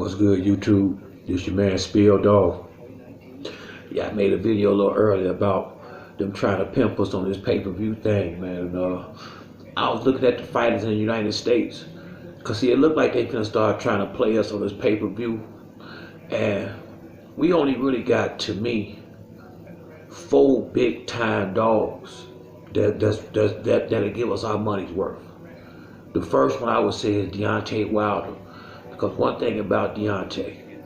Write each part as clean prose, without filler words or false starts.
What's good, YouTube? This your man Spilled Off. Yeah, I made a video a little earlier about them trying to pimp us on this pay-per-view thing, man. I was looking at the fighters in the United States, cause see, it looked like they finna start trying to play us on this pay-per-view, and we only really got, to me, 4 big-time dogs that'll give us our money's worth. The first one I would say is Deontay Wilder. Because one thing about Deontay,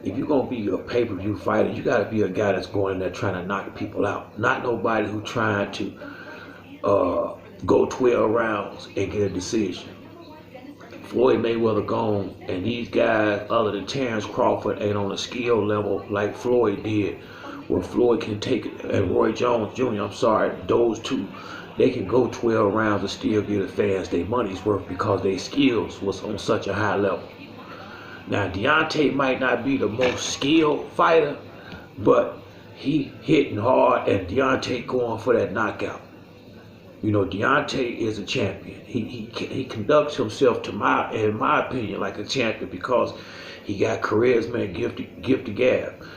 if you're going to be a pay-per-view fighter, you got to be a guy that's going in there trying to knock people out. Not nobody who's trying to go 12 rounds and get a decision. Floyd Mayweather gone, and these guys, other than Terrence Crawford, ain't on a skill level like Floyd did, where Floyd can take it, and Roy Jones Jr., I'm sorry, those two, they can go 12 rounds and still give the fans their money's worth because their skills was on such a high level. Now, Deontay might not be the most skilled fighter, but he hitting hard, and Deontay going for that knockout. You know, Deontay is a champion. He conducts himself, in my opinion, like a champion because he got charisma and gift of gab.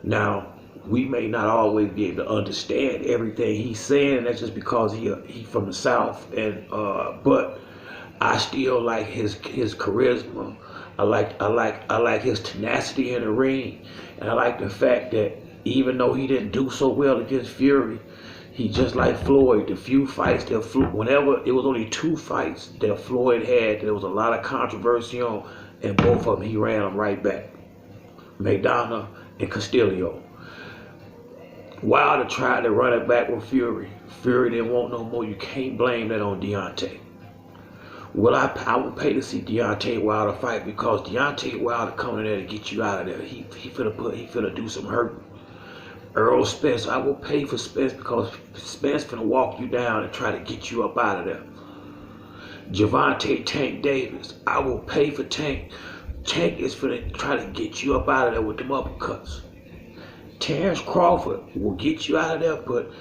Now, we may not always be able to understand everything he's saying, and that's just because he from the South. And but I still like his charisma. I like his tenacity in the ring, and I like the fact that even though he didn't do so well against Fury, he just like Floyd. The few fights that whenever it was only 2 fights that Floyd had, there was a lot of controversy on, and both of them he ran them right back. McDonough and Castillo. Wilder tried to run it back with Fury. Fury didn't want no more. You can't blame that on Deontay. Well, I would pay to see Deontay Wilder fight because Deontay Wilder coming in there to get you out of there. He finna do some hurt. Errol Spence, I will pay for Spence because Spence finna walk you down and try to get you up out of there. Gervonta Tank Davis, I will pay for Tank. Tank is finna try to get you up out of there with them uppercuts. Terrence Crawford will get you out of there, but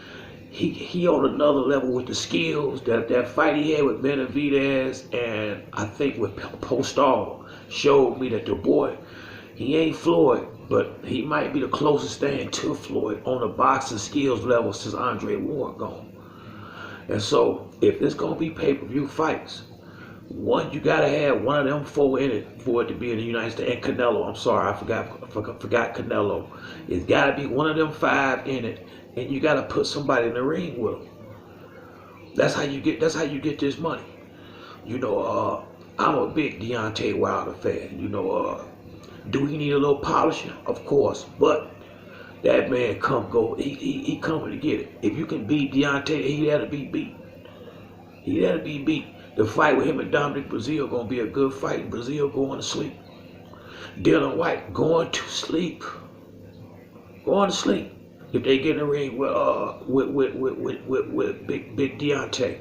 he on another level with the skills. That fight he had with Benavidez and I think with Postal showed me that the boy, he ain't Floyd, but he might be the closest thing to Floyd on the boxing skills level since Andre Ward gone. And so if it's gonna be pay-per-view fights, one, you gotta have one of them 4 in it for it to be in the United States. And Canelo, I'm sorry, I forgot Canelo. It's gotta be one of them 5 in it, and you gotta put somebody in the ring with them. That's how you get this money. You know, I'm a big Deontay Wilder fan. You know, do he need a little polishing? Of course, but that man he coming to get it. If you can beat Deontay, he had to be beat. He had to be beat. The fight with him and Dominic Brazil gonna be a good fight. Brazil going to sleep. Dylan White going to sleep. Going to sleep. If they get in the ring with big Deontay.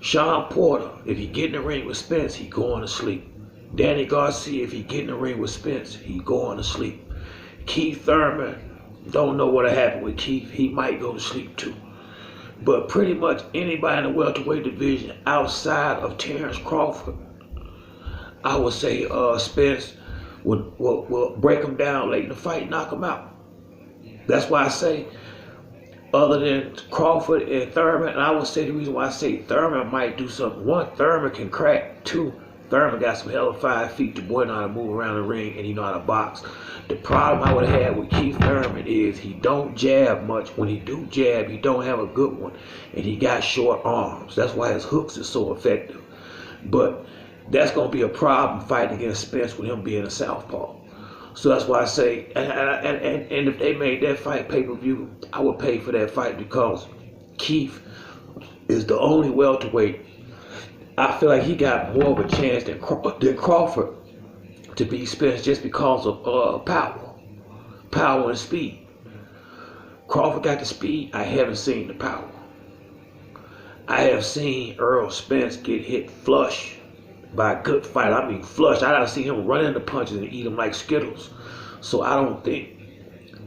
Sean Porter, if he get in the ring with Spence, he going to sleep. Danny Garcia, if he get in the ring with Spence, he going to sleep. Keith Thurman, don't know what'll happen with Keith. He might go to sleep too. But pretty much anybody in the welterweight division outside of Terrence Crawford, I would say Spence will break him down late in the fight, knock him out. That's why I say, other than Crawford and Thurman, and I would say the reason why I say Thurman might do something. 1, Thurman can crack. 2, Thurman got some hell of 5 feet. The boy know how to move around the ring and he know how to box. The problem I would have had with Keith Thurman is he don't jab much. When he do jab, he don't have a good one. And he got short arms. That's why his hooks is so effective. But that's going to be a problem fighting against Spence with him being a southpaw. So that's why I say, and if they made that fight pay-per-view, I would pay for that fight because Keith is the only welterweight. I feel like he got more of a chance than Crawford to beat Spence just because of power and speed. Crawford got the speed. I haven't seen the power. I have seen Errol Spence get hit flush by a good fight. I mean flush. I gotta see him run into punches and eat them like Skittles. So I don't think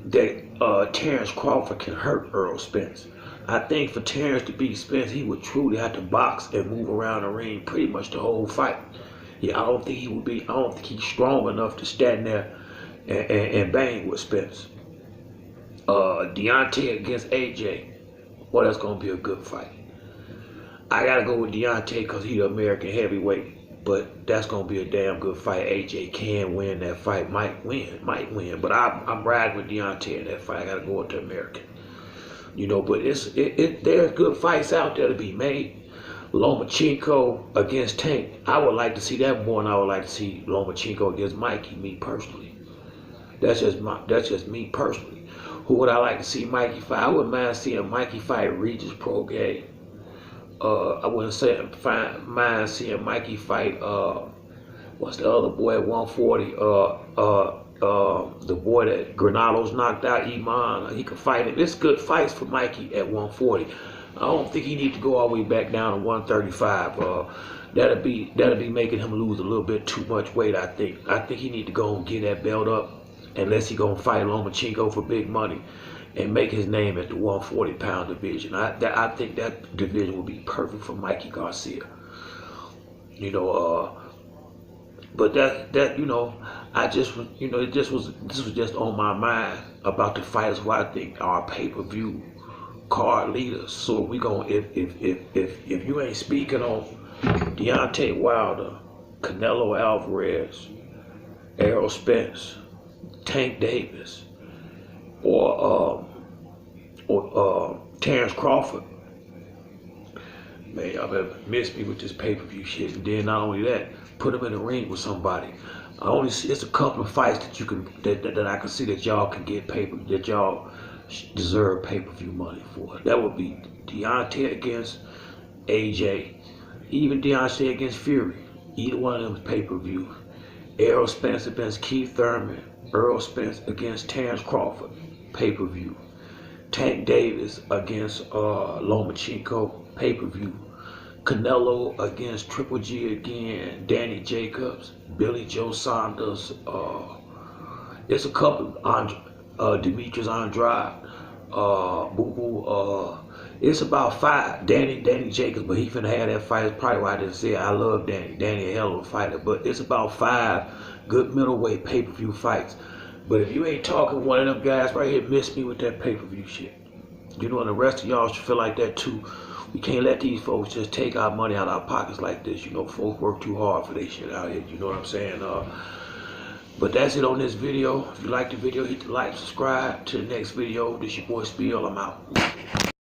that Terrence Crawford can hurt Errol Spence. I think for Terrence to beat Spence, he would truly have to box and move around the ring pretty much the whole fight. Yeah, I don't think he would be. I don't think he's strong enough to stand there and bang with Spence. Deontay against AJ. Well, that's gonna be a good fight. I gotta go with Deontay because he's the American heavyweight. But that's gonna be a damn good fight. AJ can win that fight. Might win. But I'm riding with Deontay in that fight. I gotta go with the American. You know, but there's good fights out there to be made. Lomachenko against Tank. I would like to see that more than I would like to see Lomachenko against Mikey, me personally. That's just me personally. Who would I like to see Mikey fight? I wouldn't mind seeing Mikey fight Regis Prograis. I wouldn't mind seeing Mikey fight what's the other boy at 140? The boy that Granados knocked out, Iman. He could fight him. It's good fights for Mikey at 140. I don't think he needs to go all the way back down to 135. That'll be making him lose a little bit too much weight. I think he need to go and get that belt up, unless he gonna fight Lomachenko for big money, and make his name at the 140-pound division. I think that division would be perfect for Mikey Garcia. You know, but that you know, this was just on my mind about the fighters who I think are pay-per-view card leaders. So we gonna if you ain't speaking on Deontay Wilder, Canelo Alvarez, Errol Spence, Tank Davis, or Terrence Crawford, man, y'all better miss me with this pay-per-view shit. And then not only that, put them in the ring with somebody. I only see it's a couple of fights that you can that I can see that y'all can get that y'all deserve pay-per-view money for. That would be Deontay against AJ, even Deontay against Fury. Either one of them pay-per-view. Errol Spence against Keith Thurman. Errol Spence against Terrence Crawford, pay-per-view. Tank Davis against Lomachenko, pay-per-view. Canelo against Triple G again. Danny Jacobs, Billy Joe Saunders. There's a couple. Demetrius Andrade. It's about 5. Danny Jacobs, but he finna have that fight. That's probably why I didn't say it. I love Danny. Danny a hell of a fighter. But it's about 5 good middleweight pay-per-view fights. But if you ain't talking one of them guys right here, miss me with that pay-per-view shit. You know, and the rest of y'all should feel like that too. We can't let these folks just take our money out of our pockets like this. You know, folks work too hard for this shit out here. You know what I'm saying? But that's it on this video. If you like the video, hit the like, subscribe. To the next video, this your boy Spiel. I'm out.